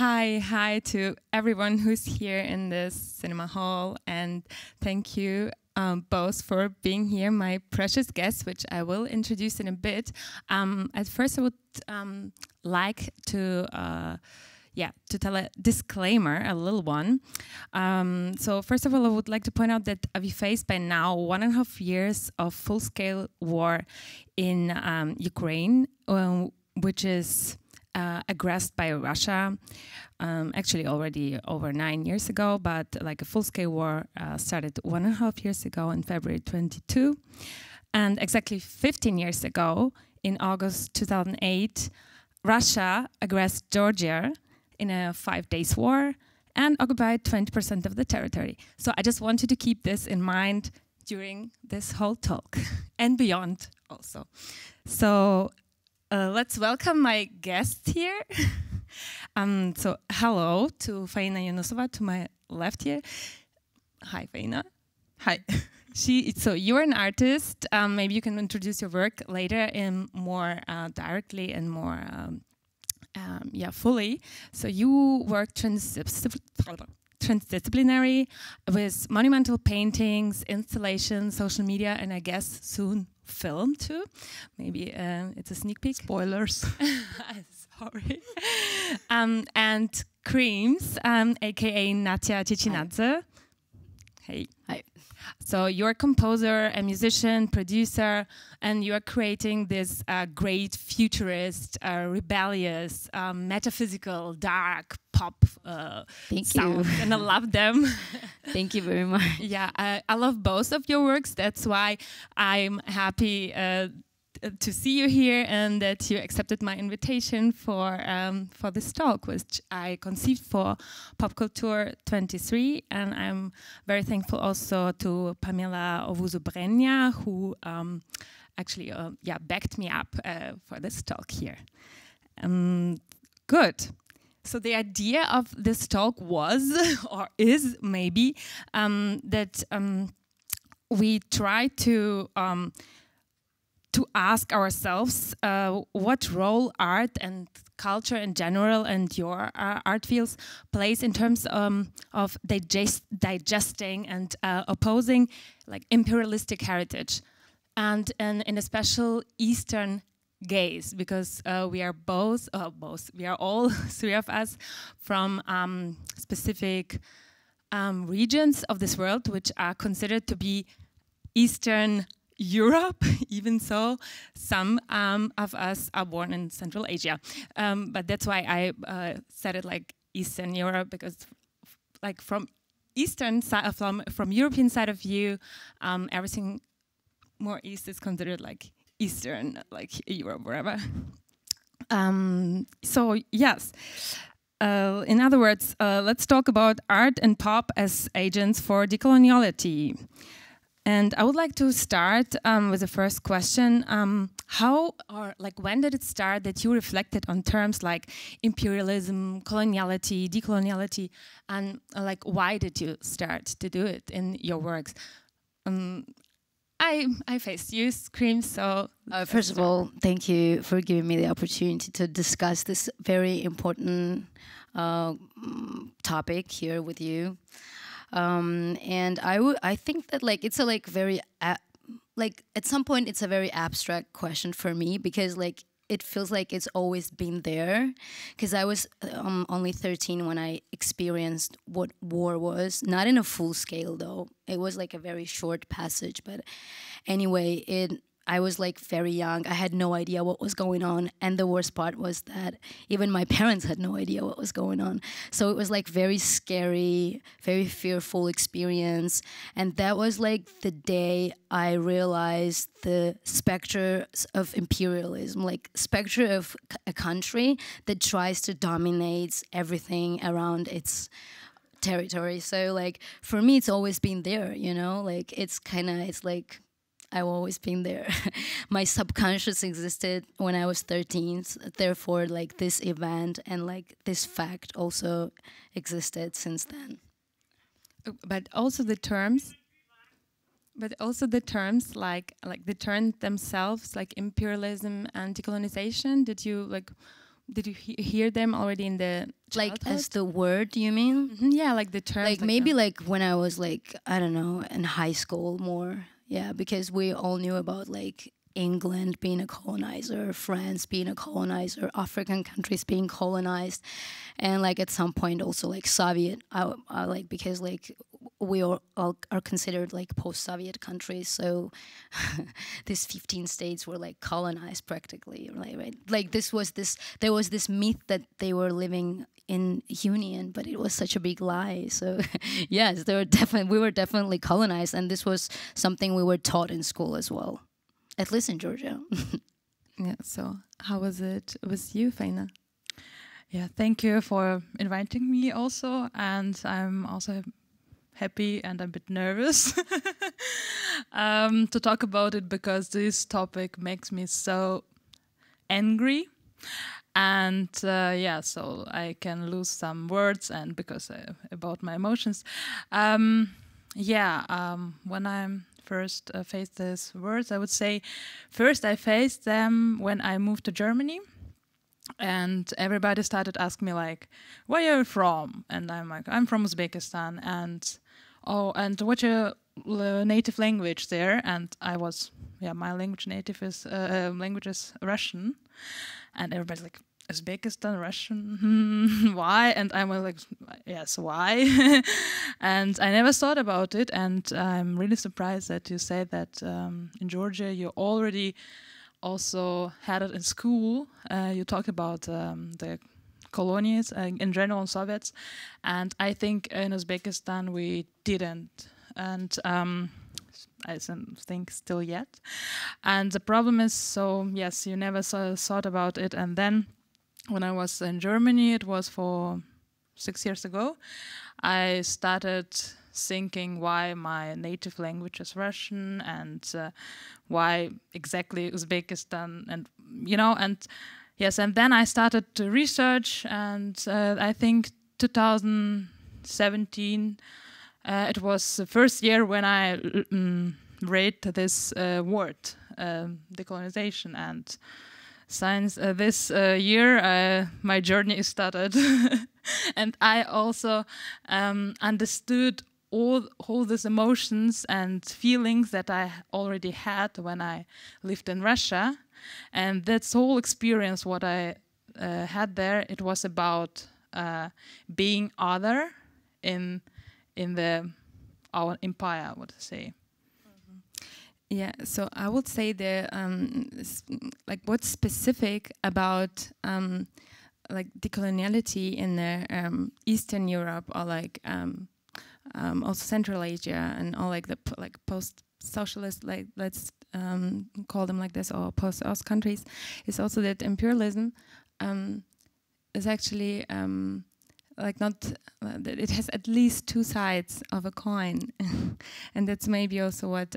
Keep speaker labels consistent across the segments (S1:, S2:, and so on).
S1: Hi to everyone who's here in this cinema hall, and thank you both for being here, my precious guests, which I will introduce in a bit. At first, I would like to tell a disclaimer, a little one. So first of all, I would like to point out that we face by now 1.5 years of full-scale war in Ukraine, which is aggressed by Russia, actually already over 9 years ago, but like a full-scale war started 1.5 years ago in February 22. And exactly 15 years ago, in August 2008, Russia aggressed Georgia in a 5-day war and occupied 20% of the territory. So I just wanted to keep this in mind during this whole talk and beyond also. So let's welcome my guest here. So hello to Faina Yunusova to my left here. Hi, Faina.
S2: Hi.
S1: So you're an artist. Maybe you can introduce your work later in more directly and more fully. So you work transdisciplinary with monumental paintings, installations, social media, and I guess soon film too. Maybe it's a sneak peek.
S2: Spoilers.
S1: Sorry. And Creams, aka Natia Chichinadze. Hey.
S2: Hi.
S1: So you're a composer, a musician, producer, and you are creating this great futurist, rebellious, metaphysical, dark pop sound. And I love them.
S2: Thank you very much.
S1: Yeah, I love both of your works. That's why I'm happy to see you here and that you accepted my invitation for this talk, which I conceived for Pop-Kultur 23, and I'm very thankful also to Pamela Owusu-Brenia, who actually backed me up for this talk here. Good. So the idea of this talk was, or is maybe, that we try to ask ourselves what role art and culture in general and your art fields plays in terms of digesting and opposing like imperialistic heritage, and in a special Eastern gaze, because we are we are all three of us from specific regions of this world which are considered to be Eastern Europe. Even so, some of us are born in Central Asia, but that's why I said it like Eastern Europe, because like from Eastern side, from European side of view, everything more east is considered like Eastern, like Europe, wherever. So yes. In other words, let's talk about art and pop as agents for decoloniality. And I would like to start with the first question. How or like when did it start that you reflected on terms like imperialism, coloniality, decoloniality, and like why did you start to do it in your works? I faced you, Creams, so...
S2: First of all, thank you for giving me the opportunity to discuss this very important topic here with you. And I think that like it's a like very like at some point it's a very abstract question for me, because like it feels like it's always been there, because I was only 13 when I experienced what war was, not in a full scale though. It was like a very short passage, but anyway, I was like very young. I had no idea what was going on. And the worst part was that even my parents had no idea what was going on. So it was like very scary, very fearful experience. And that was like the day I realized the specter of imperialism, like specter of a country that tries to dominate everything around its territory. So like for me, it's always been there, you know, like it's like, I've always been there. My subconscious existed when I was 13. Therefore, like this event and like this fact also existed since then.
S1: But also the terms like the terms themselves, like imperialism and decolonization. Did you like did you hear them already in the
S2: Like
S1: childhood?
S2: as the word, you mean?
S1: Yeah, like the terms.
S2: Like maybe like when I was like, I don't know, in high school more. Yeah, because we all knew about like England being a colonizer, France being a colonizer, African countries being colonized, and like at some point also like Soviet, like because like we all are considered like post-Soviet countries, so these 15 states were like colonized practically, right? Like there was this myth that they were living in union, but it was such a big lie. So yes, we were definitely colonized, and this was something we were taught in school as well, at least in Georgia.
S1: Yeah. So how was it with you, Faina?
S3: Yeah, thank you for inviting me also, and I'm also happy and a bit nervous to talk about it, because this topic makes me so angry. And so I can lose some words, and because about my emotions. When I first faced these words, I would say first I faced them when I moved to Germany, and everybody started asking me like, where are you from? And I'm like, I'm from Uzbekistan. And what's your native language there? And I was, my language is Russian. And everybody's like, Uzbekistan, Russian, why? And I'm like, yes, why? And I never thought about it. And I'm really surprised that you say that in Georgia you already also had it in school. You talked about the colonies in general and Soviets. And I think in Uzbekistan we didn't. And I don't think still yet. And the problem is, so yes, you never thought about it. And then when I was in Germany, it was for 6 years ago, I started thinking why my native language is Russian, and why exactly Uzbekistan, and and then I started to research, and I think 2017 it was the first year when I read this word, decolonization. And since this year, my journey is started. And I also understood all these emotions and feelings that I already had when I lived in Russia. And that's whole experience, what I had there, it was about being other in our empire, what to say.
S1: Yeah, so I would say what's specific about like decoloniality in the Eastern Europe, or like also Central Asia, and all like the post-socialist, like let's call them like this, or post-Ost countries, is also that imperialism is actually it has at least two sides of a coin, and that's maybe also what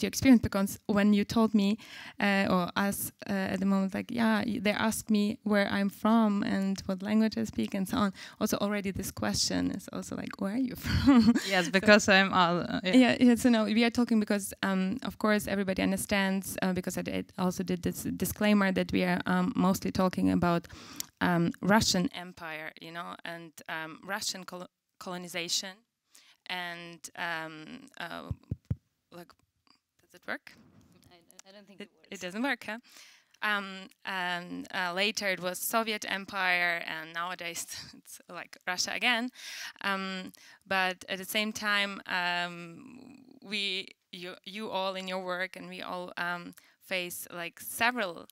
S1: you experienced, because when you told me or us at the moment, like they asked me where I'm from and what language I speak and so on. Also, already this question is also like, where are you from?
S3: Yes, because so,
S1: I'm. So no, we are talking because of course everybody understands because I also did this disclaimer that we are mostly talking about Russian Empire, and Russian colonization, and does it work?
S2: I don't think
S1: it doesn't work, huh? Later it was Soviet Empire, and nowadays it's like Russia again. But at the same time, you all in your work, and we all face like several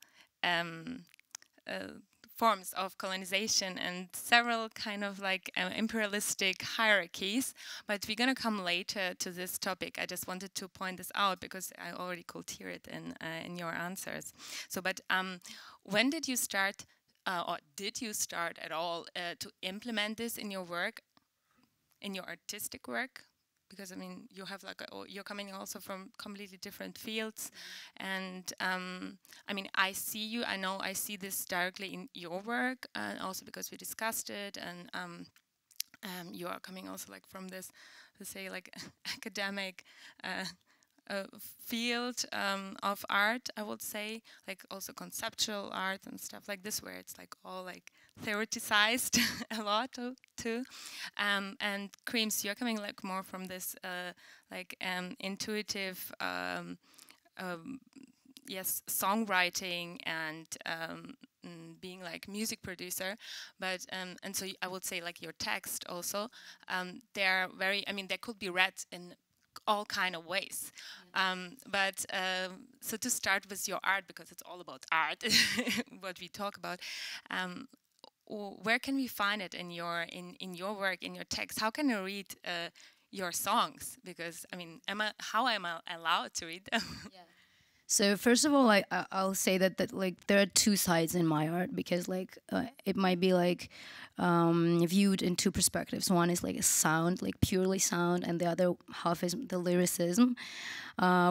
S1: forms of colonization and several kind of like imperialistic hierarchies, but we're going to come later to this topic. I just wanted to point this out because I already could hear it in your answers. So, but when did you start, or did you start at all to implement this in your work, in your artistic work? Because I mean, you have you're coming also from completely different fields, and I mean, I know I see this directly in your work, and also because we discussed it, and you are coming also like from this, let's say, like academic field of art, I would say, like also conceptual art and stuff like this, where it's like all like theoreticized a lot too. And Creams, you're coming like more from this like intuitive, yes, songwriting and being like music producer, but and so I would say like your text also, they're very, I mean, they could be read in all kind of ways, but so to start with your art, because it's all about art, what we talk about, where can we find it in your work, in your text? How can I read your songs? Because I mean, how am I allowed to read them?
S2: Yeah. So first of all, I'll say that like there are two sides in my art, because like it might be like viewed in two perspectives. One is like a sound, like purely sound, and the other half is the lyricism,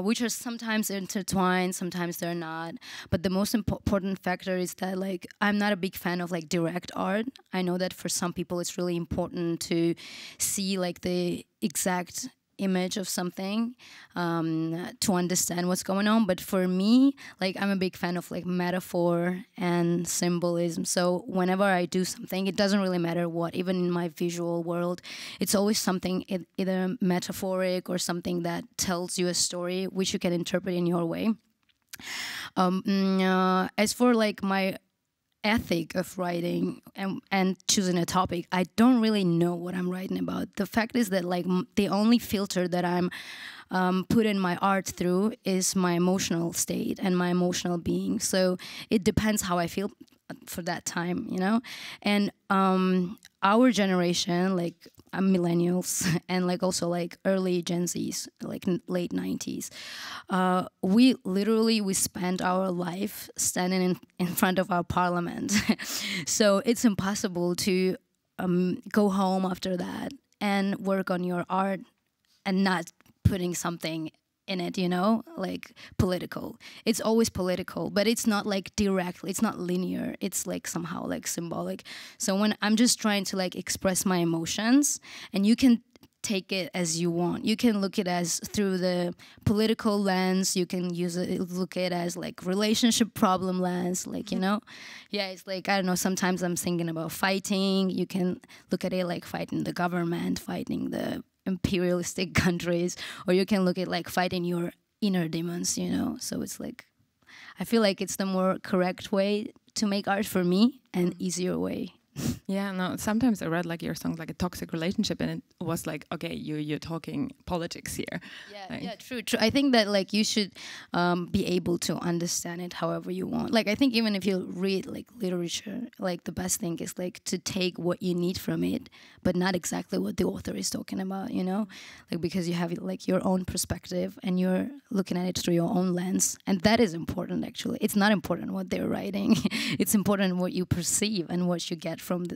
S2: which are sometimes intertwined, sometimes they're not. But the most important factor is that like I'm not a big fan of like direct art. I know that for some people it's really important to see like the exact image of something to understand what's going on, but for me, like I'm a big fan of like metaphor and symbolism. So whenever I do something, it doesn't really matter what, even in my visual world, it's always something either metaphoric or something that tells you a story which you can interpret in your way. As for like my ethic of writing and choosing a topic, I don't really know what I'm writing about. The fact is that like the only filter that I'm putting my art through is my emotional state and my emotional being. So it depends how I feel for that time, you know. And our generation, like millennials and like also like early Gen Zs, like late 90s, we spend our life standing in front of our parliament. So it's impossible to go home after that and work on your art and not putting something in it, you know, like political. It's always political, but it's not like directly, it's not linear, it's like somehow like symbolic. So when I'm just trying to like express my emotions, and you can take it as you want. You can look at it as through the political lens, you can look at it as like relationship problem lens, like, you know. Yeah, it's like, I don't know, sometimes I'm thinking about fighting. You can look at it like fighting the government, fighting the imperialistic countries, or you can look at like fighting your inner demons, you know. So it's like, I feel like it's the more correct way to make art for me, and easier way.
S1: Yeah, no, sometimes I read like your songs like a toxic relationship, and it was like, okay, you're talking politics here.
S2: Yeah,
S1: like,
S2: yeah, true. I think that like you should be able to understand it however you want. Like I think even if you read like literature, like the best thing is like to take what you need from it, but not exactly what the author is talking about, you know? Like because you have like your own perspective and you're looking at it through your own lens, and that is important actually. It's not important what they're writing. It's important what you perceive and what you get from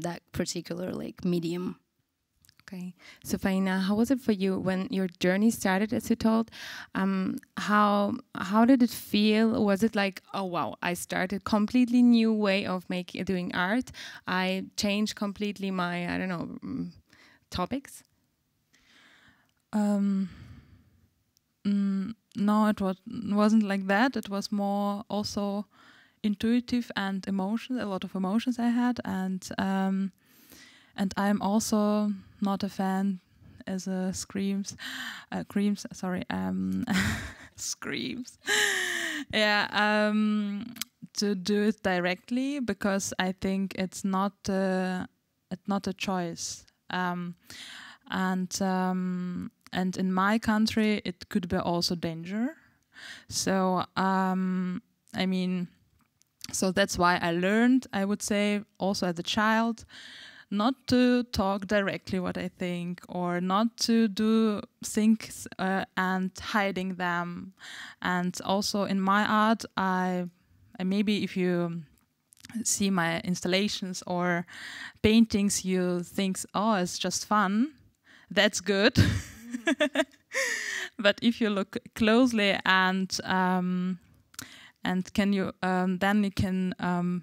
S2: that particular like medium.
S1: Okay, so Faina, how was it for you when your journey started, as you told? How did it feel? Was it like, oh wow, I started completely new way of doing art? I changed completely my, I don't know, topics?
S3: No, wasn't like that. It was more also intuitive and emotions. A lot of emotions I had, and I'm also not a fan as a creams. Sorry, screams. Yeah, to do it directly, because I think it's not a choice. And in my country, it could be also danger. So I mean. So that's why I learned, I would say, also as a child, not to talk directly what I think, or not to do things and hiding them. And also in my art, I maybe if you see my installations or paintings, you think, oh, it's just fun. That's good. But if you look closely and can you then you can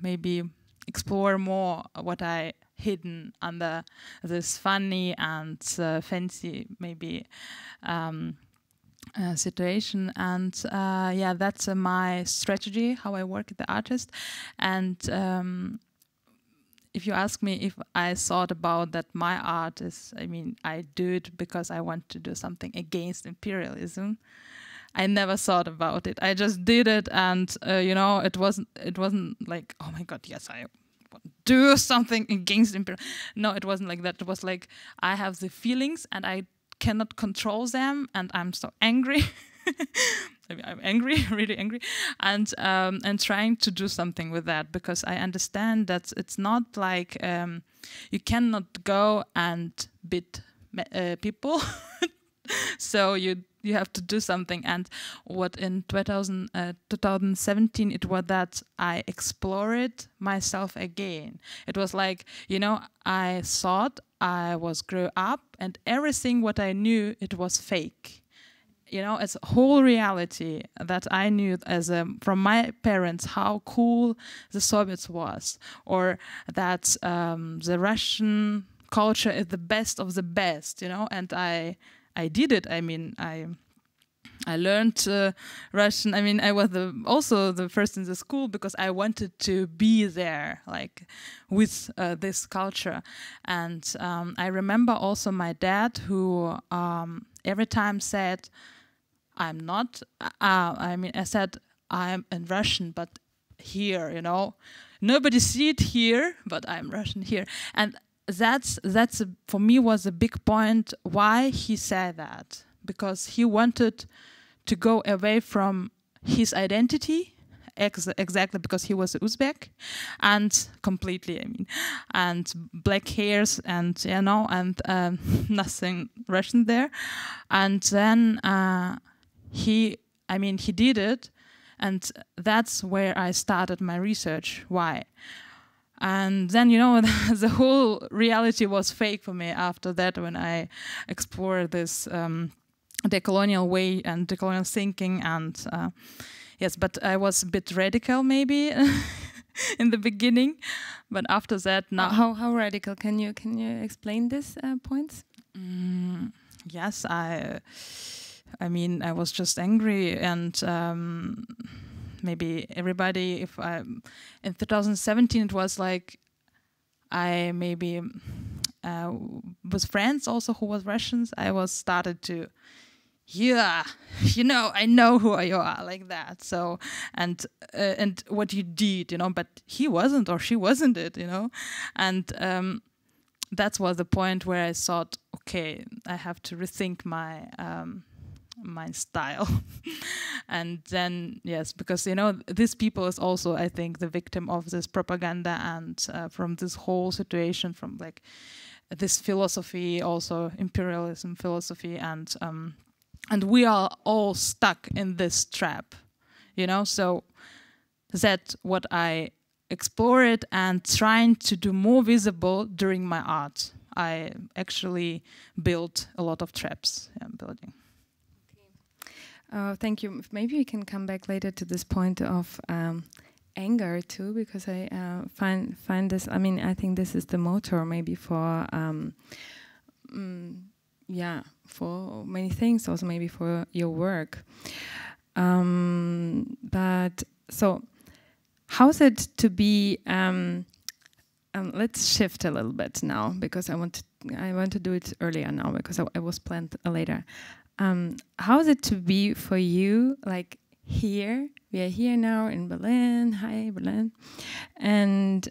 S3: maybe explore more what I hidden under this funny and fancy maybe situation, and yeah, that's my strategy, how I work as the artist. And if you ask me if I thought about that my art is, I mean, I do it because I want to do something against imperialism. I never thought about it. I just did it, and you know, it wasn't like, oh my God, yes, I want to do something against imperialism. No, it wasn't like that. It was like, I have the feelings and I cannot control them, and I'm so angry. I mean, I'm angry, really angry, and trying to do something with that, because I understand that it's not like you cannot go and beat people. So you have to do something. And what in 2017 it was that I explored myself again. It was like, you know, I thought I was grew up and everything what I knew, it was fake. You know, it's a whole reality that I knew as from my parents, how cool the Soviets was, or that the Russian culture is the best of the best, you know. And I did it. I mean, I learned Russian. I mean, I was also the first in the school because I wanted to be there, like with this culture. And I remember also my dad, who every time said, I'm not, I mean, I said, I'm in Russian, but here, you know, nobody see it here, but I'm Russian here. And that's for me was a big point why he said that, because he wanted to go away from his identity, exactly because he was Uzbek, and completely, I mean, and black hairs, and you know, and nothing Russian there. And then he did it, and that's where I started my research. Why? And then, you know, the whole reality was fake for me after that, when I explored this decolonial way and decolonial thinking. And yes, but I was a bit radical maybe in the beginning, but after that now.
S1: How radical? Can you explain this points?
S3: Yes, I mean, I was just angry, and maybe everybody, in 2017 it was like, I maybe with friends also who was Russians, I was started to, yeah, you know, I know who you are, like that. So, and what you did, you know, but he wasn't, or she wasn't it, you know. And that was the point where I thought, okay, I have to rethink my style. And then, yes, because, you know, these people is also, I think, the victim of this propaganda, and from this whole situation, from like this philosophy, also imperialism philosophy, and we are all stuck in this trap, you know. So that's what I explored and trying to do more visible during my art. I actually built a lot of traps. Yeah, building.
S1: Thank you. Maybe we can come back later to this point of anger too, because I find this. I mean, I think this is the motor maybe for for many things. Also maybe for your work. But so, how's it to be? Let's shift a little bit now, because I want to do it earlier now, because I was planned later. How is it to be for you, like here? We are here now in Berlin. Hi, Berlin. And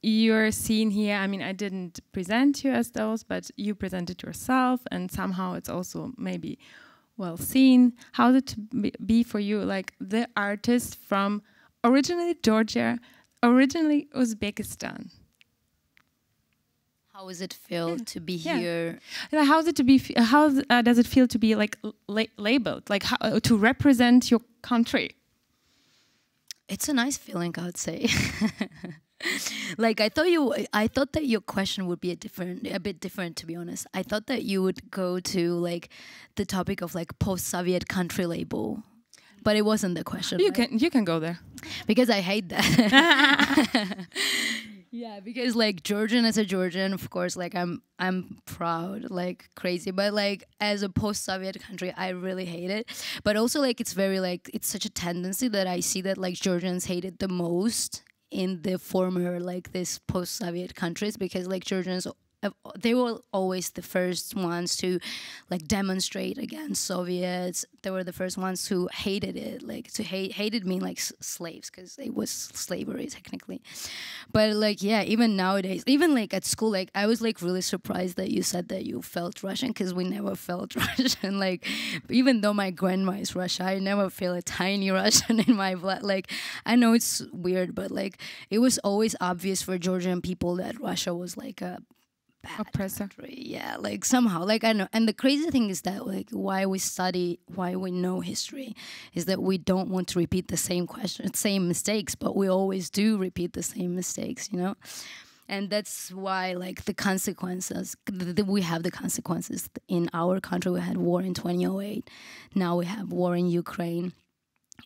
S1: you're seen here. I mean, I didn't present you as those, but you presented yourself, and somehow it's also maybe well seen. How is it to be for you, like the artist from originally Georgia, originally Uzbekistan?
S2: How does it feel to be here?
S1: How is it to be? How does it feel to be like labeled, like how, to represent your country?
S2: It's a nice feeling, I would say. Like I thought that your question would be a bit different, to be honest. I thought that you would go to like the topic of like post-Soviet country label, but it wasn't the question.
S1: You can go there,
S2: because I hate that. Yeah, because like Georgian as a Georgian, of course, like I'm proud, like crazy, but like as a post-Soviet country, I really hate it. But also like it's very like it's such a tendency that I see that like Georgians hate it the most in the former like this post-Soviet countries, because like Georgians, they were always the first ones to like demonstrate against Soviets. They were the first ones who hated it, like to hated mean like slaves, because it was slavery technically. But like yeah, even nowadays, even like at school, like I was like really surprised that you said that you felt Russian, because we never felt Russian. Like even though my grandma is Russian, I never feel a tiny Russian in my blood. Like I know it's weird, but like it was always obvious for Georgian people that Russia was like a
S1: oppressor.
S2: Country. Yeah, like somehow, like I know. And the crazy thing is that like why we know history is that we don't want to repeat the same mistakes, but we always do repeat the same mistakes, you know. And that's why like the consequences, we have the consequences in our country. We had war in 2008, now we have war in Ukraine.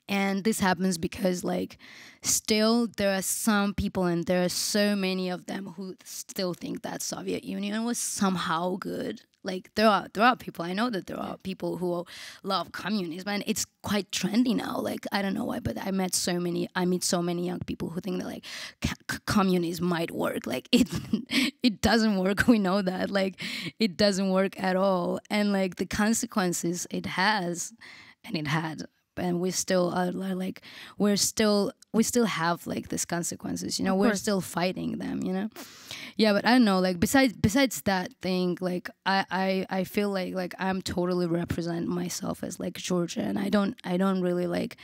S2: And this happens because like still there are some people, and there are so many of them, who still think that Soviet Union was somehow good. Like there are people, I know that there are people who love communism, and it's quite trendy now. Like I don't know why, but I meet so many young people who think that like communism might work. Like it doesn't work. We know that. Like it doesn't work at all. And like the consequences it has, and it had. And we still are like we still have like these consequences, you know. We're still fighting them, you know. Yeah, but I don't know, like besides that thing, like I feel like I'm totally represent myself as like Georgian. I don't really like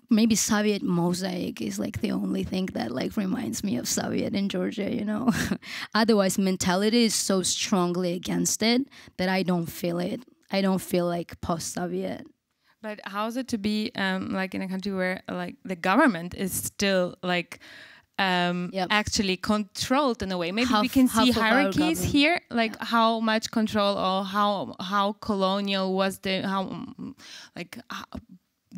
S2: maybe Soviet mosaic is like the only thing that like reminds me of Soviet in Georgia, you know. Otherwise mentality is so strongly against it that I don't feel it. I don't feel like post-Soviet.
S1: But how is it to be like in a country where like the government is still like actually controlled in a way? Maybe we can see hierarchies here, like how much control, or how colonial was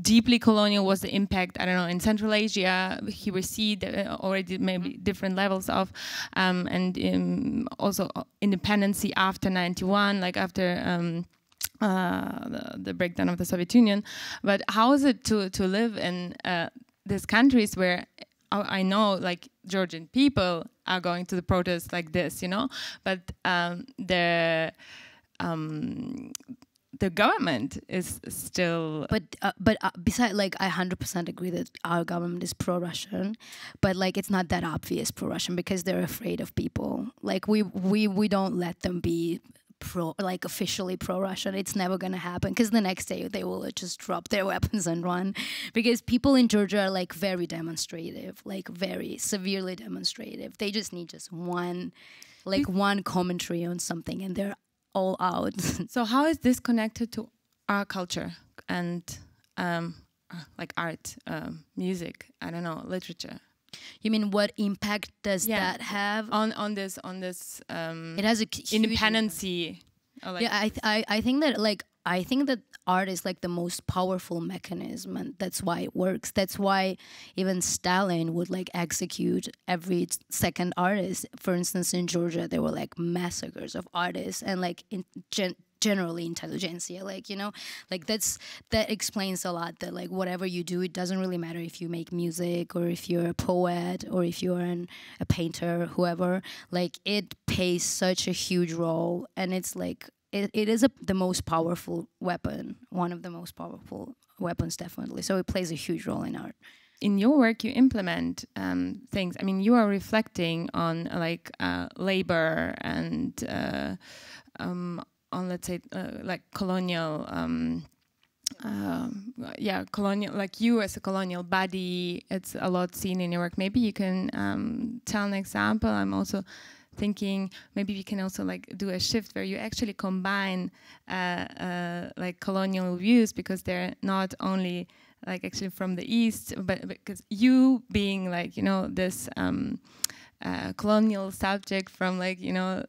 S1: deeply colonial was the impact, I don't know, in Central Asia. Here we see already maybe different levels of and also independency after 91, like after the breakdown of the Soviet Union. But how is it to live in these countries where I know like Georgian people are going to the protests like this, you know, but the government is still.
S2: But besides, like I 100% agree that our government is pro-Russian, but like it's not that obvious pro-Russian, because they're afraid of people. Like we don't let them be officially pro-Russian. It's never gonna happen, because the next day they will just drop their weapons and run, because people in Georgia are like very demonstrative, like very severely demonstrative. They just need one commentary on something and they're all out.
S1: So how is this connected to our culture and like art, music, I don't know, literature?
S2: You mean what impact does that have
S1: on this?
S2: It has a
S1: independency.
S2: Like I think that art is like the most powerful mechanism, and that's why it works. That's why even Stalin would like execute every second artist. For instance, in Georgia, there were like massacres of artists, and like generally intelligentsia, like, you know, like that explains a lot, that like whatever you do, it doesn't really matter if you make music or if you're a poet or if you're a painter, whoever, like it plays such a huge role, and it's like it is the most powerful weapon, one of the most powerful weapons, definitely. So it plays a huge role in art.
S1: In your work, you implement things. I mean, you are reflecting on like labor and on, let's say, like colonial, colonial, like you as a colonial body. It's a lot seen in your work. Maybe you can tell an example. I'm also thinking maybe we can also like do a shift where you actually combine like colonial views, because they're not only like actually from the East, but because you being like, you know, this colonial subject from like, you know,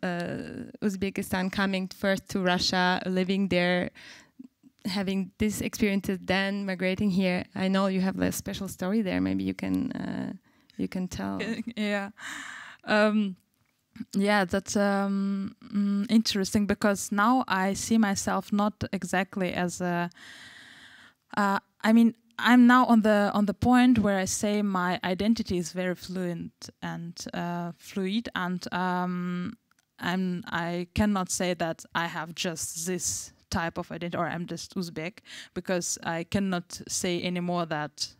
S1: Uzbekistan, coming first to Russia, living there, having these experiences, then migrating here. I know you have a special story there. Maybe you can tell.
S3: Yeah. Yeah, that's interesting, because now I see myself not exactly as a. I mean, I'm now on the point where I say my identity is very fluid, and I cannot say that I have just this type of identity or I'm just Uzbek, because I cannot say anymore that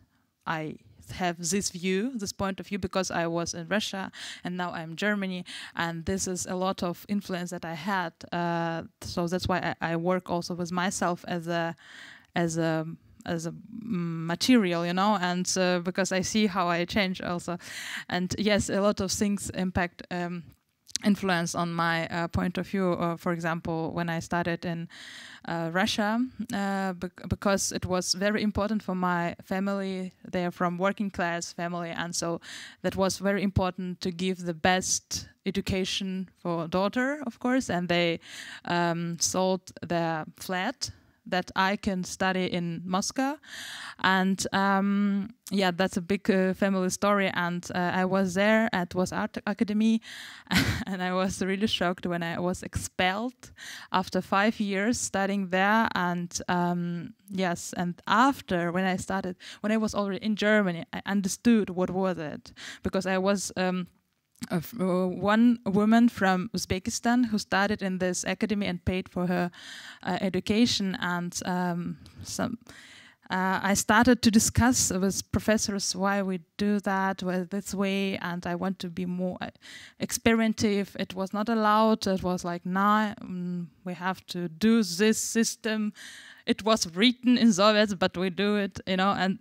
S3: I have this view, this point of view, because I was in Russia and now I'm in Germany, and this is a lot of influence that I had. So that's why I work also with myself as a material, and because I see how I change also, and yes, a lot of things impact. Influence on my point of view. For example, when I started in Russia, because it was very important for my family. They are from working class family, and so that was very important to give the best education for daughter, of course. And they sold their flat that I can study in Moscow, and yeah, that's a big family story. And I was there at was art academy, and I was really shocked when I was expelled after 5 years studying there. And yes, and after when I was already in Germany, I understood what was it, because I was. One woman from Uzbekistan who started in this academy and paid for her education, and I started to discuss with professors why we do that this way, and I want to be more experimentative. It was not allowed. It was like, nah, we have to do this system. It was written in Soviets, but we do it, and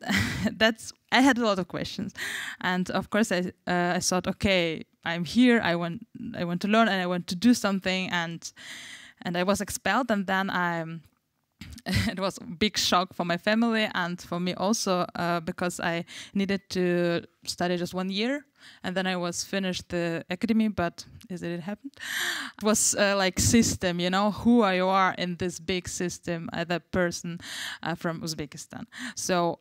S3: I had a lot of questions. And of course I thought, okay, I'm here, I want to learn and I want to do something, and I was expelled, and then it was a big shock for my family and for me also, because I needed to study just 1 year, and then I was finished the academy, but it didn't happen. It was like system, who you are in this big system, the person from Uzbekistan. So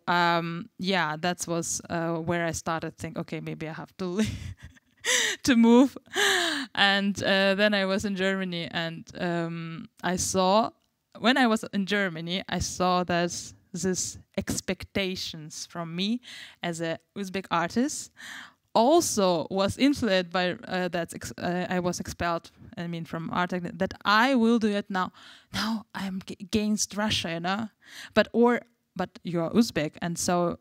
S3: yeah, that was where I started think, okay, maybe I have to leave. To move. And then I was in Germany, and when I was in Germany, I saw that these expectations from me as a Uzbek artist also was influenced by I was expelled, from art, that I will do it now. Now I'm against Russia, but you're Uzbek, and so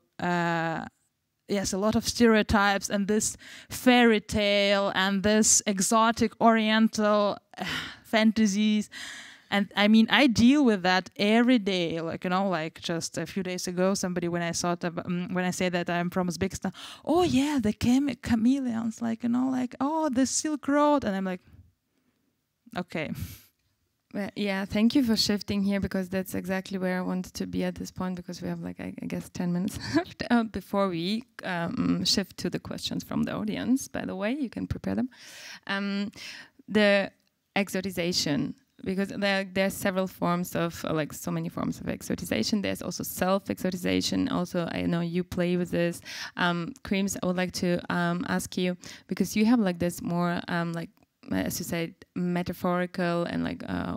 S3: yes, a lot of stereotypes and this fairy tale and this exotic oriental fantasies. And I deal with that every day. Like just a few days ago, somebody, when I say that I'm from Uzbekistan, oh yeah, the chameleons, oh, the Silk Road. And I'm like, okay.
S1: Well, yeah, thank you for shifting here, because that's exactly where I wanted to be at this point, because we have I guess 10 minutes left before we shift to the questions from the audience. By the way, you can prepare them. The exotization, because there are several forms of, so many forms of exotization. There's also self-exotization. Also, I know you play with this. Creams, I would like to ask you, because you have this more as you said, metaphorical and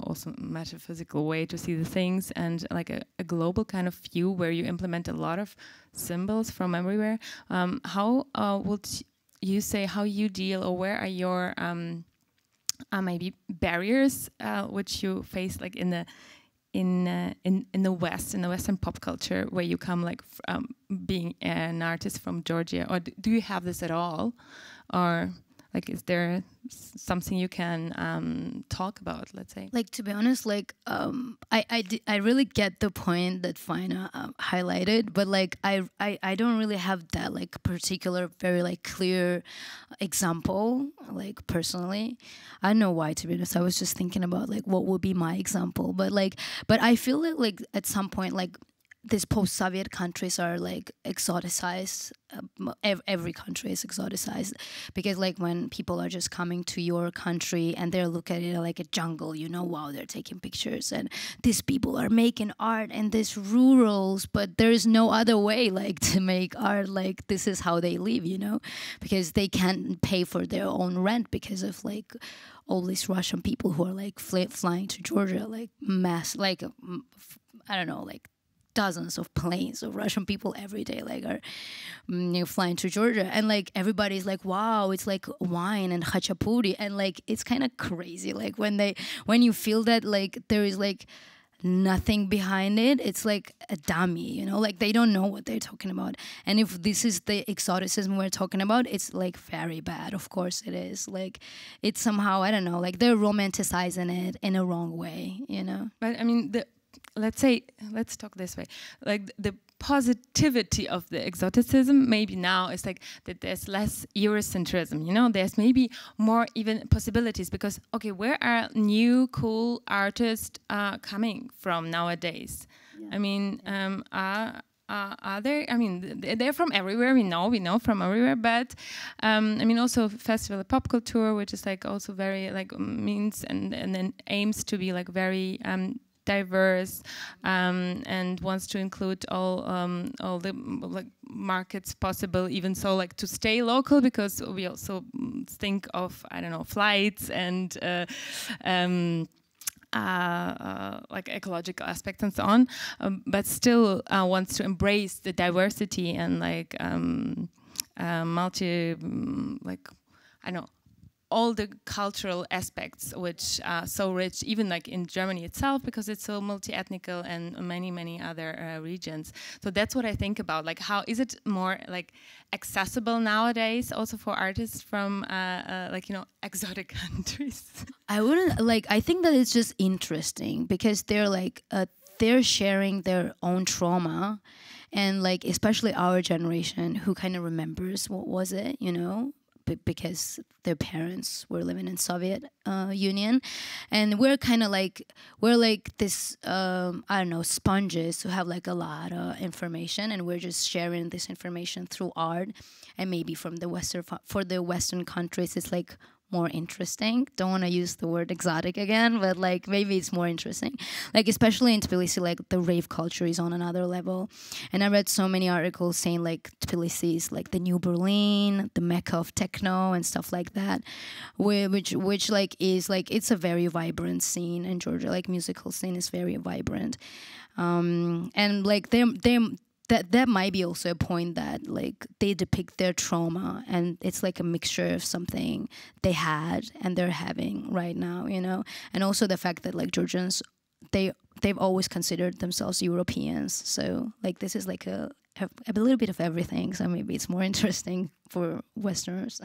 S1: also metaphysical way to see the things, and a global kind of view where you implement a lot of symbols from everywhere. How would you say how you deal, or where are your maybe barriers which you face in the West, in the Western pop culture, where you come being an artist from Georgia, or do you have this at all, or is there something you can talk about, let's say?
S2: To be honest, I really get the point that Faina highlighted, but I don't really have that particular very clear example personally. I don't know why, to be honest. I was just thinking about what would be my example, but I feel at some point these post-Soviet countries are like exoticized. Every country is exoticized because like when people are just coming to your country and they look at it like a jungle, you know, wow, they're taking pictures and these people are making art in these rurals, but there is no other way like to make art. Like this is how they live, you know, because they can't pay for their own rent because of like all these Russian people who are like flying to Georgia, like mass, like I don't know, like dozens of planes of Russian people every day like are flying to Georgia, and like everybody's like, wow, it's like wine and khachapuri, and like it's kind of crazy like when you feel that like there is like nothing behind it, it's like a dummy, you know, like they don't know what they're talking about. And if this is the exoticism we're talking about, it's like very bad. Of course it is. Like it's somehow, I don't know, like they're romanticizing it in a wrong way, you know.
S1: But I mean, let's talk this way, like the positivity of the exoticism maybe now is like that there's less Eurocentrism, you know, there's maybe more even possibilities, because okay, where are new cool artists coming from nowadays? I mean, are there? I mean, they're from everywhere. We know from everywhere. But I mean, also festival Pop-Kultur, which is like also very like means and then aims to be like very diverse and wants to include all the like markets possible, even so like to stay local, because we also think of, I don't know, flights and like ecological aspects and so on, but still wants to embrace the diversity and like multi like I don't know, all the cultural aspects which are so rich, even like in Germany itself, because it's so multi-ethnical and many other regions. So that's what I think about, like how is it more like accessible nowadays also for artists from like, you know, exotic countries?
S2: I think that it's just interesting because they're like they're sharing their own trauma, and like especially our generation who kind of remembers what was it, you know, because their parents were living in Soviet Union, and we're kind of like this I don't know, sponges who have like a lot of information, and we're just sharing this information through art. And maybe from the Western countries it's like more interesting. Don't want to use the word exotic again, but like maybe it's more interesting. Like especially in Tbilisi, like the rave culture is on another level. And I read so many articles saying like Tbilisi is like the new Berlin, the Mecca of techno and stuff like that, which like is like it's a very vibrant scene in Georgia. Like musical scene is very vibrant, and like that might be also a point that like they depict their trauma, and it's like a mixture of something they had and they're having right now, you know. And also the fact that like Georgians, they've always considered themselves Europeans, so like this is like a little bit of everything. So maybe it's more interesting for Westerners.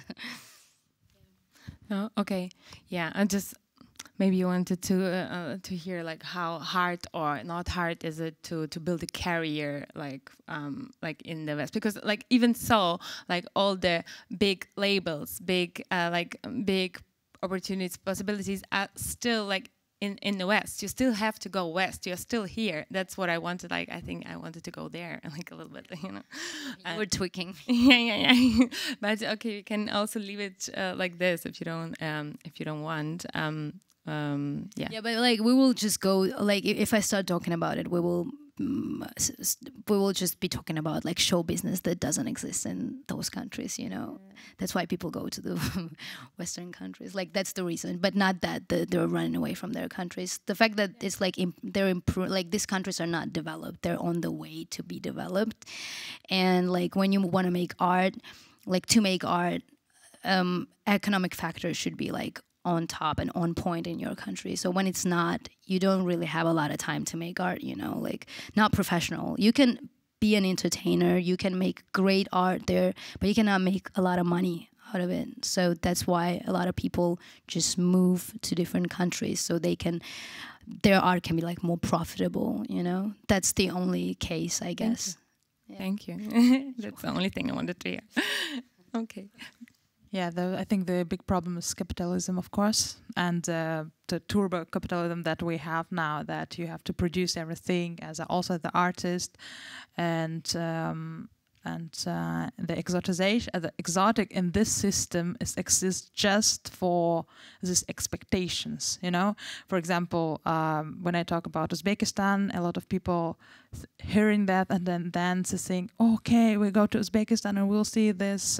S1: Oh, okay, yeah, and just maybe you wanted to hear like how hard or not hard is it to build a career like in the West, because like even so like all the big labels, big opportunities, possibilities are still like in the West. You still have to go West. You're still here. That's what I wanted. Like I think I wanted to go there like a little bit, you know.
S2: We're tweaking.
S1: Yeah. But okay, you can also leave it like this if you don't want. Yeah,
S2: but like we will just go like if I start talking about it, we will just be talking about like show business that doesn't exist in those countries, you know. That's why people go to the Western countries. Like that's the reason, but not that they're running away from their countries. The fact that it's like like these countries are not developed, they're on the way to be developed. And like when you want to make art, like to make art, economic factors should be like on top and on point in your country. So when it's not, you don't really have a lot of time to make art, you know, like not professional. You can be an entertainer, you can make great art there, but you cannot make a lot of money out of it. So that's why a lot of people just move to different countries so their art can be like more profitable, you know. That's the only case, I guess.
S1: Thank you. That's the only thing I wanted to hear. Okay.
S3: Yeah, I think the big problem is capitalism, of course, and the turbo capitalism that we have now, that you have to produce everything as also the artist, and the exoticization, the exotic in this system exists just for these expectations. You know, for example, when I talk about Uzbekistan, a lot of people hearing that and then they think, okay, we go to Uzbekistan and we'll see this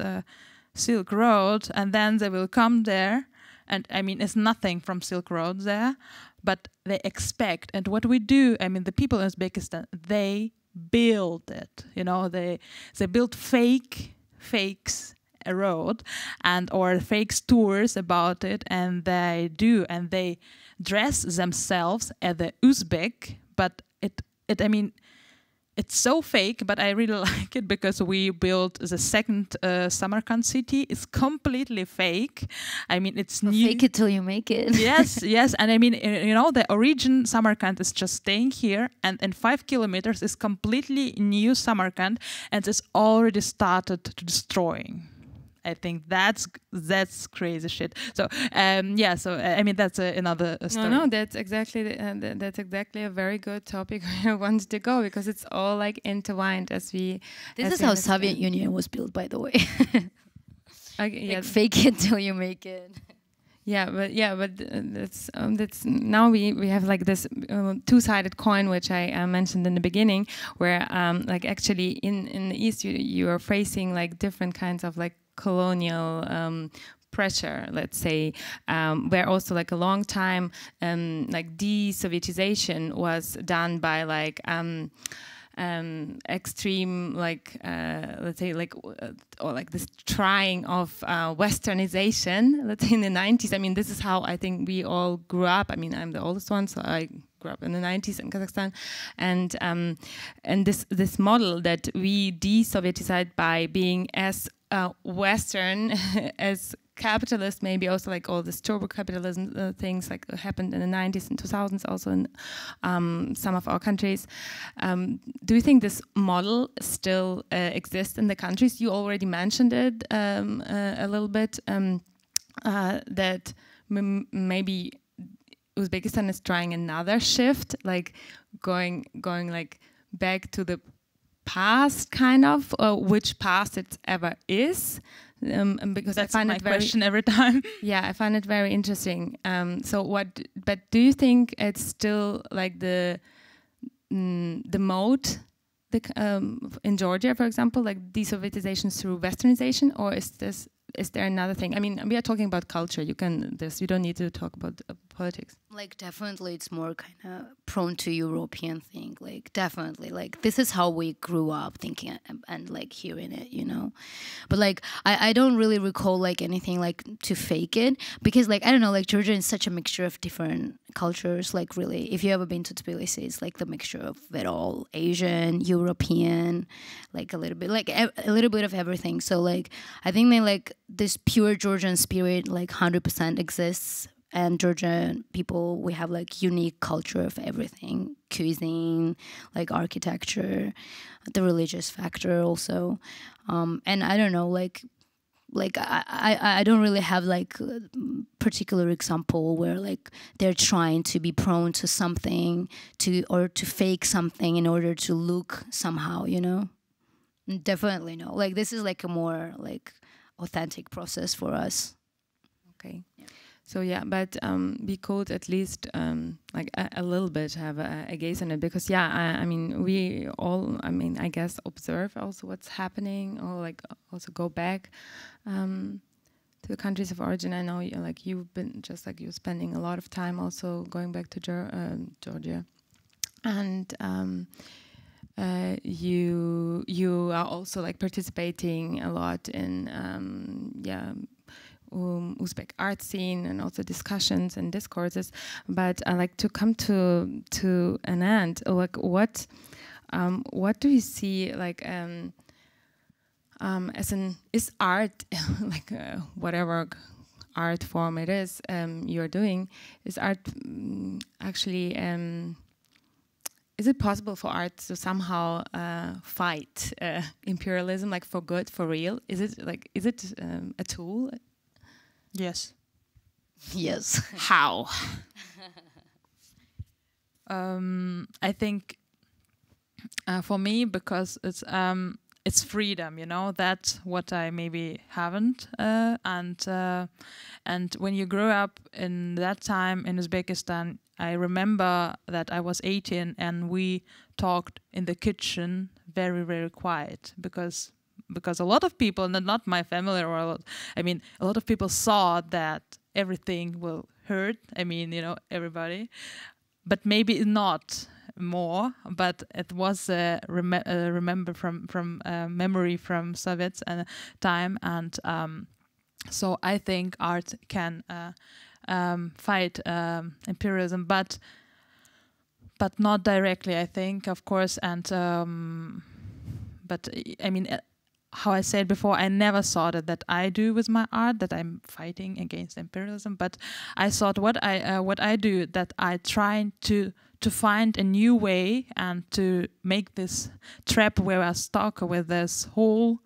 S3: Silk Road, and then they will come there, and I mean it's nothing from Silk Road there, but they expect. And what we do, I mean the people in Uzbekistan, they build it, you know, they build fakes a road or fake tours about it, and they dress themselves as the Uzbek, but I mean it's so fake, but I really like it because we built the second Samarkand city. It's completely fake. I mean, it's new.
S2: Fake it till you make it.
S3: Yes. And I mean, you know, the origin Samarkand is just staying here, and in 5 kilometers is completely new Samarkand, and it's already started to destroying. I think that's crazy shit. So so I mean that's another story.
S1: No, that's exactly a very good topic where I wanted to go, because it's all like intertwined as we.
S2: This is how Soviet Union was built, by the way.
S1: Yeah.
S2: Fake it till you make it.
S1: But that's now we have like this two-sided coin, which I mentioned in the beginning, where like actually in the East you are facing like different kinds of like colonial pressure, let's say, where also like a long time like de-Sovietization was done by like extreme like let's say like or like this trying of westernization, let's say in the 90s. I mean, this is how I think we all grew up. I mean, I'm the oldest one, so I grew up in the 90s in Kazakhstan, and this model that we de-Sovietized by being as Western as capitalist, maybe also like all this turbo capitalism things like happened in the 90s and 2000s also in some of our countries. Do you think this model still exists in the countries? You already mentioned it a little bit, that maybe Uzbekistan is trying another shift, like going like back to the past, kind of, which past it ever is, because
S3: that's
S1: I find
S3: my
S1: it very
S3: question every time.
S1: Yeah, I find it very interesting. But do you think it's still like the mode, in Georgia, for example, like de-Sovietization through Westernization, or is there another thing? I mean, we are talking about culture. You don't need to talk about politics.
S2: Like definitely it's more kind of prone to European thing. Like definitely, like this is how we grew up thinking and like hearing it, you know. But like I don't really recall like anything like to fake it, because like I don't know, like Georgia is such a mixture of different cultures. Like really, if you ever been to Tbilisi, it's like the mixture of it all, Asian, European, like a little bit of everything. So like I think they like this pure Georgian spirit like 100% exists. And Georgian people, we have like unique culture of everything, cuisine, like architecture, the religious factor also. And I don't know, like I don't really have like a particular example where like they're trying to be prone to something or to fake something in order to look somehow, you know. Definitely no. Like this is like a more like authentic process for us.
S1: Okay. Yeah. So yeah, but we could at least like a little bit have a gaze on it, because I mean we all, I mean I guess observe also what's happening, or like also go back to the countries of origin. I know like you've been just like you're spending a lot of time also going back to Georgia, and you are also like participating a lot in Uzbek art scene and also discussions and discourses. But I like to come to an end. Like what do you see like as is art like whatever art form it is you're doing, is art actually is it possible for art to somehow fight imperialism, like for good, for real? Is it a tool?
S3: Yes.
S2: Yes.
S1: How?
S3: I think for me, because it's freedom, you know. That's what I maybe haven't. And when you grow up in that time in Uzbekistan, I remember that I was 18 and we talked in the kitchen very, very quiet because a lot of people, not my family, a lot of people saw that everything will hurt. I mean, you know, everybody, but maybe not more. But it was remember from memory from Soviets time, and so I think art can fight imperialism, but not directly, I think, of course. And but I mean, how I said before, I never thought that I do with my art that I'm fighting against imperialism. But I thought what I do, that I try to find a new way and to make this trap where I stuck with this whole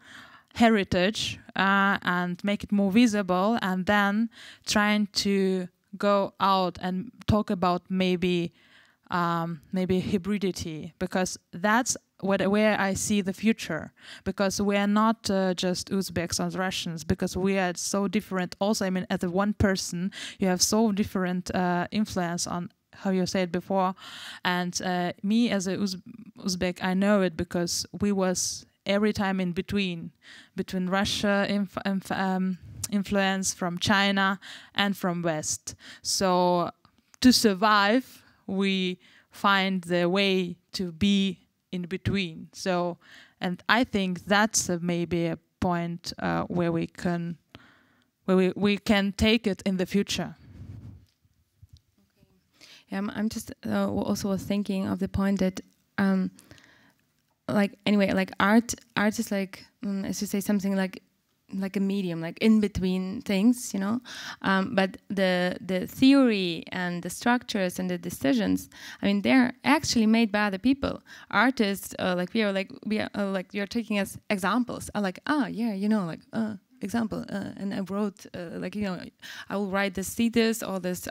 S3: heritage and make it more visible, and then trying to go out and talk about maybe hybridity, because that's where I see the future, because we are not just Uzbeks or Russians, because we are so different also. I mean, as a one person, you have so different influence on how you said before, and me as a Uzbek, I know it because we was every time in between Russia influence from China and from West. So to survive, we find the way to be in between. So, and I think that's maybe a point where we can take it in the future.
S1: Yeah, I'm just also thinking of the point that, like art is like, as you say, something like a medium, like in between things, you know. But the theory and the structures and the decisions, I mean, they're actually made by other people. Artists, you're taking as examples. Example, and I wrote I will write this thesis or this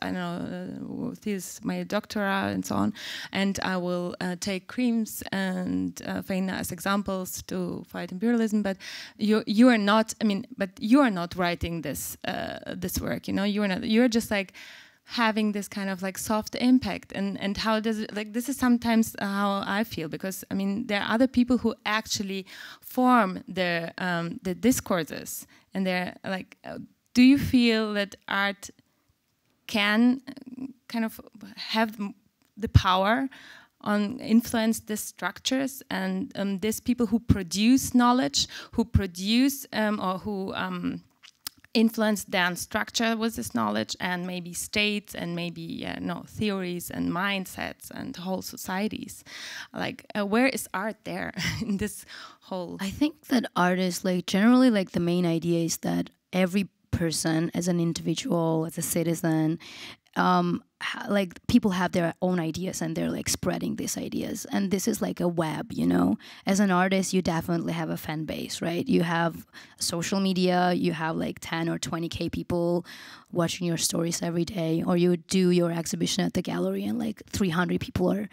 S1: thesis, my doctorate and so on, and I will take Creams and Faina as examples to fight imperialism. But you are not. I mean, but you are not writing this this work. You know, you are not. You are just like having this kind of like soft impact, and how does it, like, this is sometimes how I feel, because I mean there are other people who actually form the discourses, and they're like, do you feel that art can kind of have the power on influence the structures and these people who produce knowledge, who produce or who influence then structure with this knowledge, and maybe states, and maybe theories and mindsets and whole societies? Like, where is art there in this whole?
S2: I think that art is like generally like the main idea is that every person as an individual, as a citizen, like people have their own ideas and they're like spreading these ideas, and this is like a web, you know. As an artist, you definitely have a fan base, right? You have social media, you have like 10 or 20k people watching your stories every day, or you do your exhibition at the gallery and like 300 people are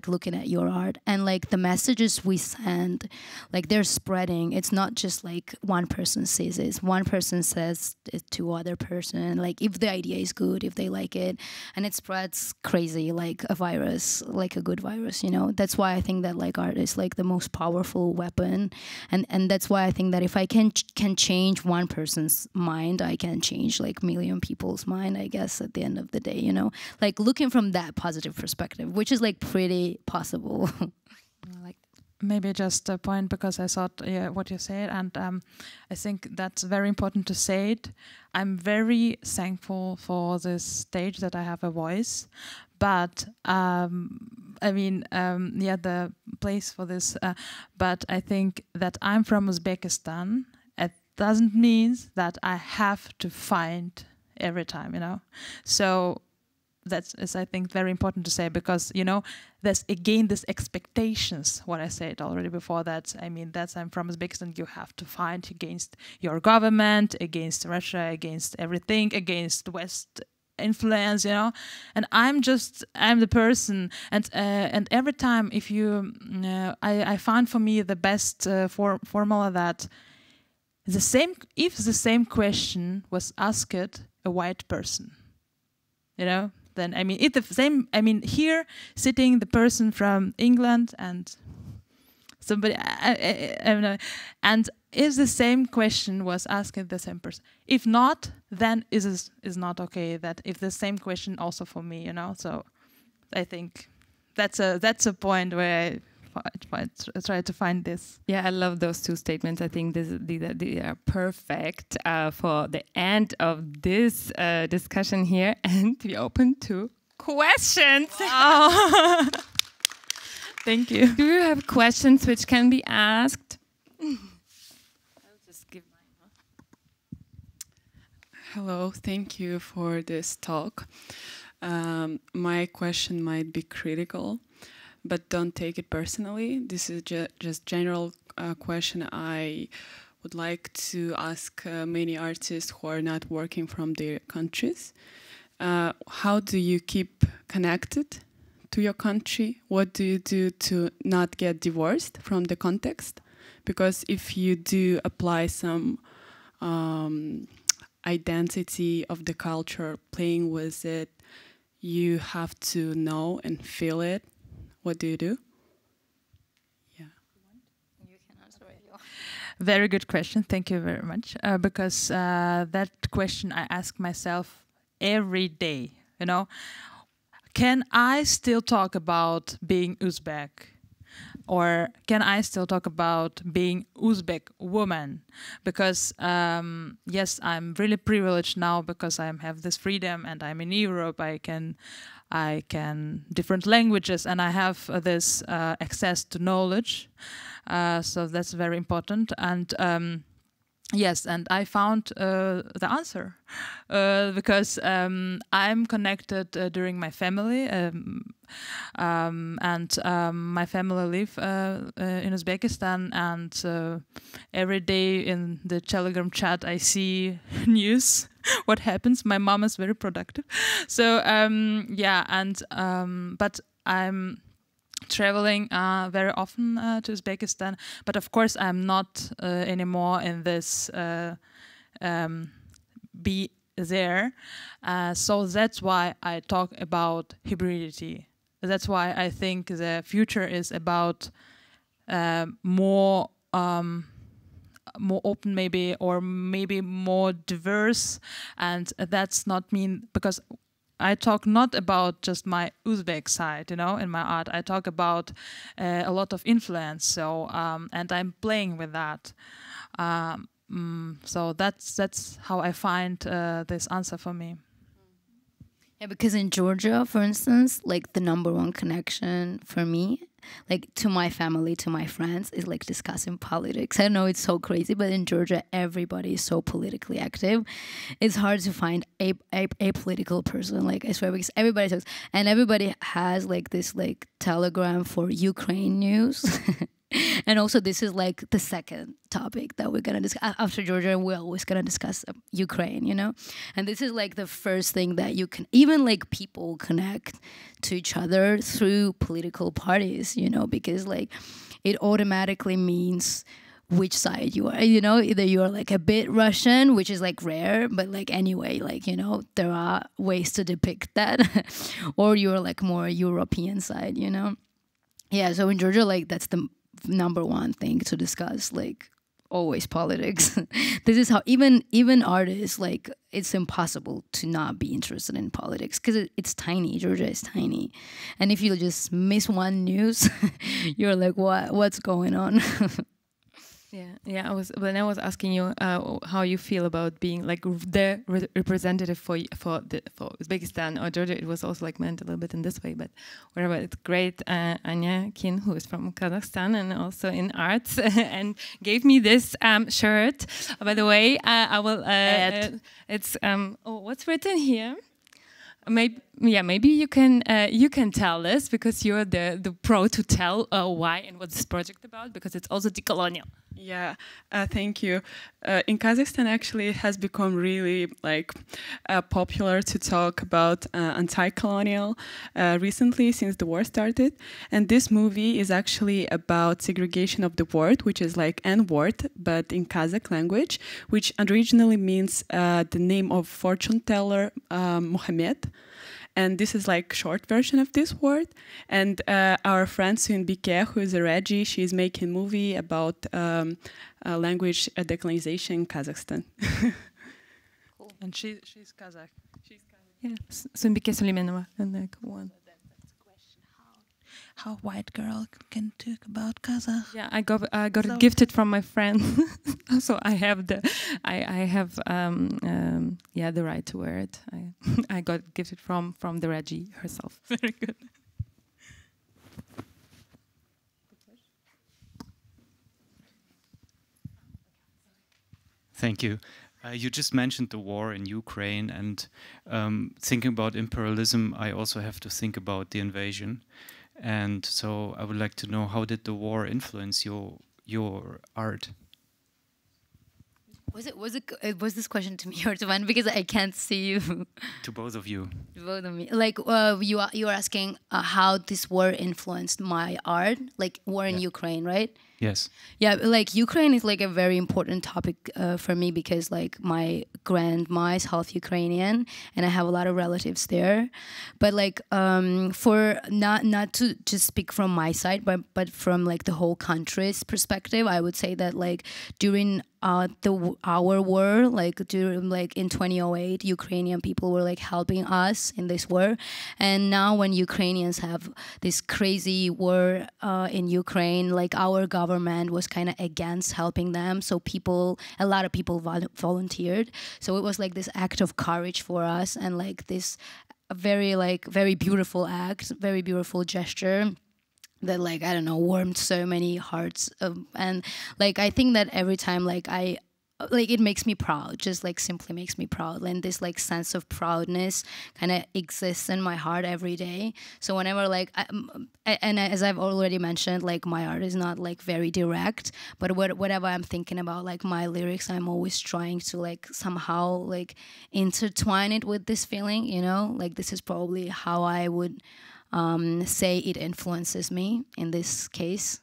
S2: looking at your art, and like the messages we send, like they're spreading. It's not just like one person sees it, one person says it to other person, like if the idea is good, if they like it, and it spreads crazy like a virus, like a good virus, you know. That's why I think that like art is like the most powerful weapon, and that's why I think that if I can change one person's mind, I can change like million people's mind, I guess, at the end of the day, you know. Like looking from that positive perspective, which is like pretty possible.
S3: Like maybe just a point, because I thought what you said, and I think that's very important to say it. I'm very thankful for this stage that I have a voice, but the place for this, but I think that I'm from Uzbekistan. It doesn't mean that I have to find every time, you know. So that is, I think, very important to say, because, you know, there's again this expectations, what I said already before, that, I mean, that's, I'm from Uzbekistan, you have to fight against your government, against Russia, against everything, against West influence, you know, and I'm the person, and every time if you, I found for me the best formula that if the same question was asked a white person, you know, then I mean it's the same. I mean here sitting the person from England and somebody, I don't know, and if the same question was asked the same person, if not, then is not okay. That if the same question also for me, you know. So I think that's a point where I try to find this.
S1: Yeah, I love those two statements. I think they are perfect for the end of this discussion here, and we open to questions.
S3: Oh. Thank you.
S1: Do you have questions which can be asked? I'll just give mine.
S4: Hello, thank you for this talk. My question might be critical, but don't take it personally. This is just general question I would like to ask many artists who are not working from their countries. How do you keep connected to your country? What do you do to not get divorced from the context? Because if you do apply some identity of the culture, playing with it, you have to know and feel it. What do you do? Yeah.
S2: You can answer it.
S3: Very good question. Thank you very much. Because that question I ask myself every day, you know. Can I still talk about being Uzbek? Or can I still talk about being Uzbek woman? Because yes, I'm really privileged now because I have this freedom and I'm in Europe. I can different languages and I have this access to knowledge. So that's very important. And yes, and I found the answer because I'm connected during my family, and my family live in Uzbekistan, and every day in the Telegram chat I see news, what happens. My mom is very productive, so yeah, and but I'm traveling very often to Uzbekistan, but of course I'm not anymore in this be there, so that's why I talk about hybridity. That's why I think the future is about more open maybe, or maybe more diverse, and that's not mean because I talk not about just my Uzbek side, you know, in my art. I talk about a lot of influence. So and I'm playing with that. So that's how I find this answer for me.
S2: Yeah, because in Georgia, for instance, like the #1 connection for me, like to my family, to my friends, is like discussing politics. I know it's so crazy, but in Georgia, everybody is so politically active. It's hard to find a political person, like I swear, because everybody talks, and everybody has like this like Telegram for Ukraine news. And also, this is like the second topic that we're gonna discuss after Georgia. We're always gonna discuss Ukraine, you know. And this is like the first thing that you can even like people connect to each other through political parties, you know, because like it automatically means which side you are, you know. Either you are like a bit Russian, which is like rare, but like anyway, like, you know, there are ways to depict that, or you're like more European side, you know. Yeah, so in Georgia, like that's the #1 thing to discuss, like always politics. This is how even artists, like it's impossible to not be interested in politics because it's tiny. Georgia is tiny, and if you just miss one news, you're like, what's going on?
S1: Yeah. When I was asking you how you feel about being like the representative for Uzbekistan or Georgia, it was also like meant a little bit in this way, but whatever. It's great. Anya Kin, who is from Kazakhstan and also in arts, and gave me this shirt. By the way, I will. It's what's written here? maybe you can tell us, because you're the pro to tell why and what's this project about, because it's also decolonial.
S4: Yeah, thank you. In Kazakhstan, actually, it has become really popular to talk about anti-colonial recently, since the war started. And this movie is actually about segregation of the word, which is like N-word, but in Kazakh language, which originally means the name of fortune teller Mohammed. And this is like short version of this word. And our friend Suyun Bike, who is a Reggie, she's making a movie about language decolonization in Kazakhstan.
S3: Cool. And she's Kazakh.
S1: Yeah, Suyun Bike Suleimanova, and like one.
S3: How white girl can talk about Kazakh?
S1: Yeah, I got it gifted from my friend, so I have the right to wear it. I got it gifted from the Reggie herself.
S3: Very good.
S5: Thank you. You just mentioned the war in Ukraine, and thinking about imperialism, I also have to think about the invasion. And so I would like to know, how did the war influence your art?
S2: Was this question to me or to Van? Because I can't see you.
S5: To both of you.
S2: Both of me. Like you are asking how this war influenced my art, like war in Ukraine, right?
S5: Yes.
S2: Yeah, like Ukraine is like a very important topic for me, because like my grandma is half Ukrainian and I have a lot of relatives there. But like for not to just speak from my side, but from like the whole country's perspective, I would say that like during our war, like during like in 2008, Ukrainian people were like helping us in this war, and now when Ukrainians have this crazy war in Ukraine, like our government was kind of against helping them, so a lot of people volunteered. So it was like this act of courage for us, and like this very beautiful act, very beautiful gesture that like, I don't know, warmed so many hearts. And like, I think that every time like it makes me proud, just like simply makes me proud. And this like sense of proudness kind of exists in my heart every day. So whenever like, and as I've already mentioned, like my art is not like very direct, but whatever I'm thinking about, like my lyrics, I'm always trying to like somehow like intertwine it with this feeling, you know, like this is probably how I would say it influences me in this case,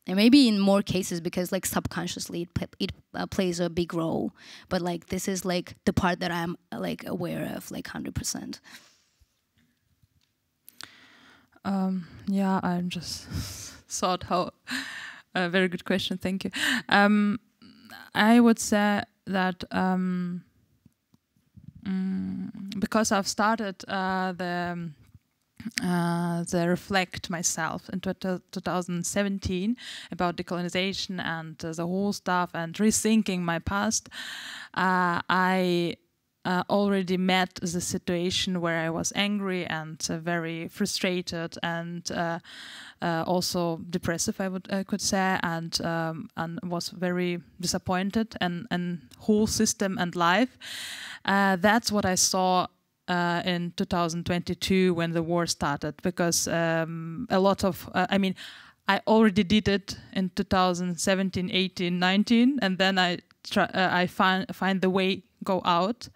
S2: and maybe in more cases, because like subconsciously it plays a big role, but like this is like the part that I'm like aware of like 100%.
S3: Yeah, I'm just thought how a very good question, thank you. I would say that because I've started the reflect myself in 2017 about decolonization and the whole stuff, and rethinking my past, I already met the situation where I was angry and very frustrated and also depressive, I could say, and was very disappointed in whole system and life. That's what I saw in 2022 when the war started, because a lot of, I already did it in 2017, 18, 19, and then I find the way go out.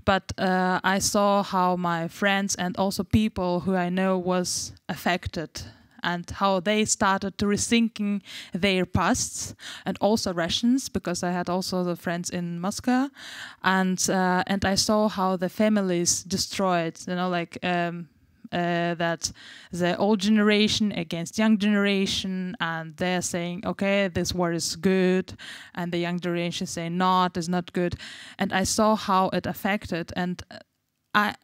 S3: But I saw how my friends and also people who I know was affected, and how they started to rethinking their pasts, and also Russians, because I had also the friends in Moscow, and I saw how the families destroyed, you know, like that the old generation against young generation, and they're saying, okay, this war is good, and the young generation saying, no, it is not good, and I saw how it affected, and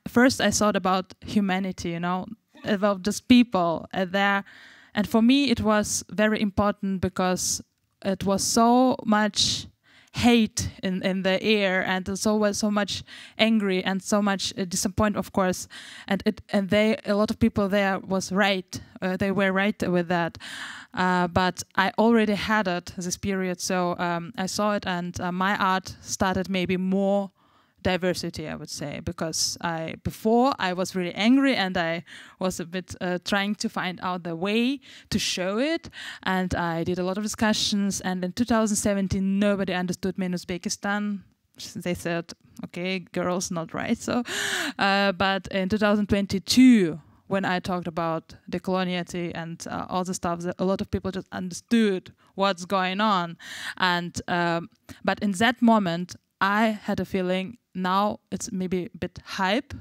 S3: first I thought about humanity, you know, about just people there, and for me it was very important, because it was so much hate in the air, and so was so much angry and so much disappointment, of course, and a lot of people there was right, they were right with that, but I already had it this period, so I saw it, and my art started maybe more diversity, I would say, because before I was really angry and I was a bit trying to find out the way to show it, and I did a lot of discussions, and in 2017 nobody understood me in Uzbekistan. They said, okay, girls, not right. So, but in 2022, when I talked about the coloniality and all the stuff, a lot of people just understood what's going on. And but in that moment, I had a feeling now it's maybe a bit hype,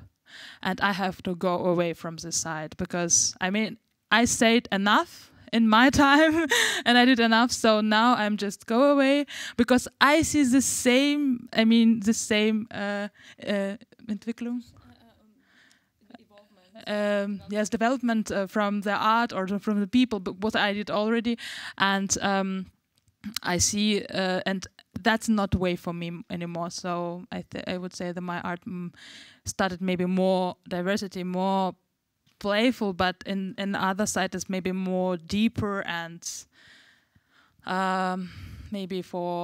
S3: and I have to go away from this side, because I mean I said enough in my time and I did enough, so now I'm just go away, because I see the same, I mean the same Entwicklung. Yes, development from the art or from the people, but what I did already, and I see, and that's not the way for me anymore. So I would say that my art started maybe more diversity, more playful, but in the other side is maybe more deeper and maybe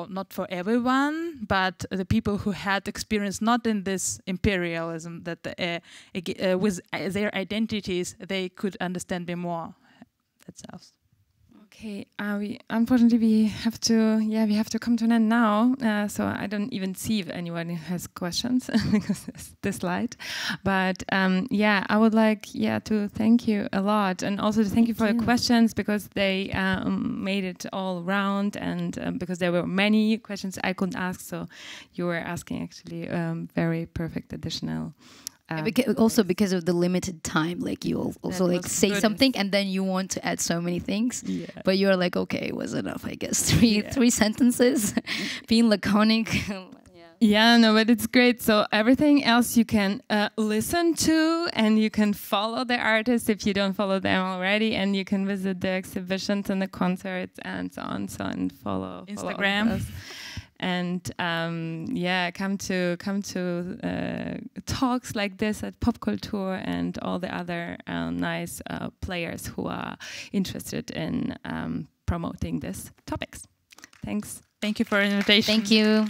S3: not for everyone, but the people who had experience not in this imperialism, that with their identities they could understand me more. That's us.
S1: Okay, unfortunately we have to come to an end now. So I don't even see if anyone has questions because it's this light. But I would like to thank you a lot, and also to thank you for your questions, because they made it all round, and because there were many questions I couldn't ask, so you were asking actually very perfect additional.
S2: Also because of the limited time, like you also like say something and then you want to add so many things, but you're like, okay, it was enough, I guess. Three sentences, being laconic.
S1: No, but it's great. So everything else you can listen to, and you can follow the artists if you don't follow them already, and you can visit the exhibitions and the concerts and so on, and follow
S3: Instagram.
S1: And come to talks like this at Pop-Kultur and all the other nice players who are interested in promoting these topics. Thanks.
S3: Thank you for the invitation.
S2: Thank you.